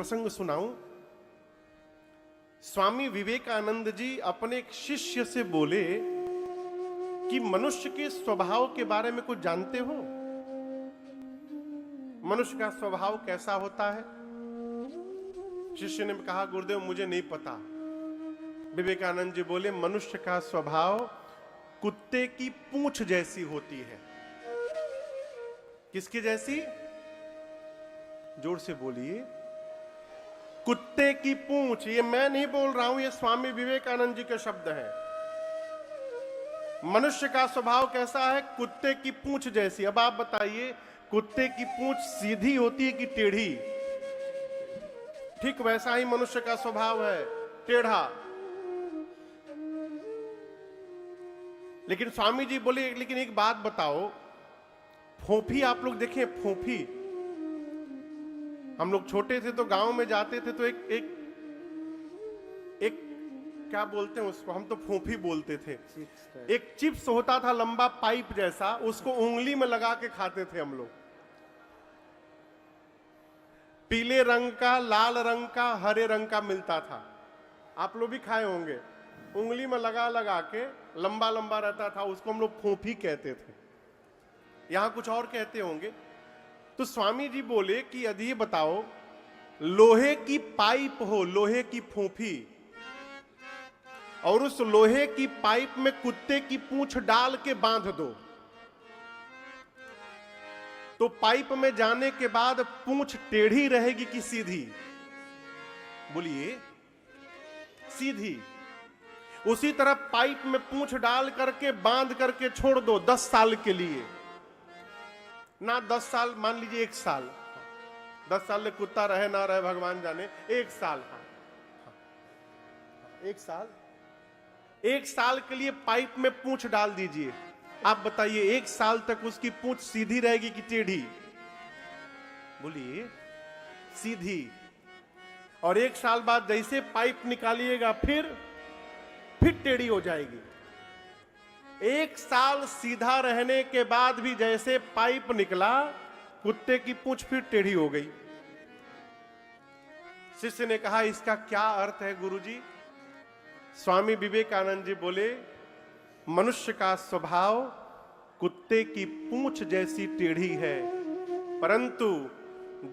प्रसंग सुनाऊं। स्वामी विवेकानंद जी अपने एक शिष्य से बोले कि मनुष्य के स्वभाव के बारे में कुछ जानते हो? मनुष्य का स्वभाव कैसा होता है? शिष्य ने कहा, गुरुदेव मुझे नहीं पता। विवेकानंद जी बोले, मनुष्य का स्वभाव कुत्ते की पूंछ जैसी होती है। किसकी जैसी? जोर से बोलिए। कुत्ते की पूंछ। ये मैं नहीं बोल रहा हूं, ये स्वामी विवेकानंद जी के शब्द हैं। मनुष्य का स्वभाव कैसा है? कुत्ते की पूंछ जैसी। अब आप बताइए, कुत्ते की पूंछ सीधी होती है कि टेढ़ी? ठीक वैसा ही मनुष्य का स्वभाव है, टेढ़ा। लेकिन स्वामी जी बोले, लेकिन एक बात बताओ, फोफी आप लोग देखें, फोफी। हम लोग छोटे थे तो गांव में जाते थे तो एक क्या बोलते हैं उसको, हम तो फोफी बोलते थे। एक चिप्स होता था लंबा पाइप जैसा, उसको उंगली में लगा के खाते थे हम लोग। पीले रंग का, लाल रंग का, हरे रंग का मिलता था। आप लोग भी खाए होंगे। उंगली में लगा लगा के लंबा लंबा रहता था, उसको हम लोग फोफी कहते थे। यहां कुछ और कहते होंगे। तो स्वामी जी बोले कि यदि ये बताओ, लोहे की पाइप हो, लोहे की फोफी, और उस लोहे की पाइप में कुत्ते की पूंछ डाल के बांध दो, तो पाइप में जाने के बाद पूंछ टेढ़ी रहेगी कि सीधी? बोलिए, सीधी। उसी तरह पाइप में पूंछ डाल करके बांध करके छोड़ दो 10 साल के लिए, ना 10 साल, मान लीजिए 1 साल। 10 साल में कुत्ता रहे ना रहे भगवान जाने, 1 साल। हाँ, 1 साल। 1 साल के लिए पाइप में पूंछ डाल दीजिए। आप बताइए, 1 साल तक उसकी पूंछ सीधी रहेगी कि टेढ़ी? बोलिए, सीधी। और 1 साल बाद जैसे पाइप निकालिएगा फिर टेढ़ी हो जाएगी। 1 साल सीधा रहने के बाद भी जैसे पाइप निकला, कुत्ते की पूंछ फिर टेढ़ी हो गई। शिष्य ने कहा, इसका क्या अर्थ है गुरुजी? स्वामी विवेकानंद जी बोले, मनुष्य का स्वभाव कुत्ते की पूंछ जैसी टेढ़ी है, परंतु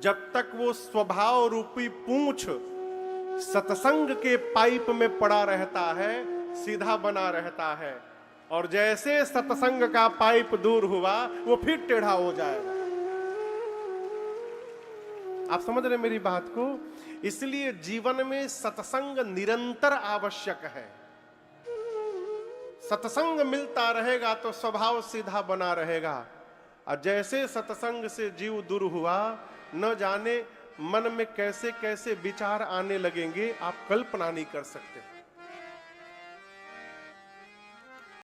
जब तक वो स्वभाव रूपी पूंछ सत्संग के पाइप में पड़ा रहता है, सीधा बना रहता है, और जैसे सत्संग का पाइप दूर हुआ, वो फिर टेढ़ा हो जाएगा। आप समझ रहे मेरी बात को? इसलिए जीवन में सत्संग निरंतर आवश्यक है। सत्संग मिलता रहेगा तो स्वभाव सीधा बना रहेगा, और जैसे सत्संग से जीव दूर हुआ, न जाने मन में कैसे कैसे विचार आने लगेंगे, आप कल्पना नहीं कर सकते।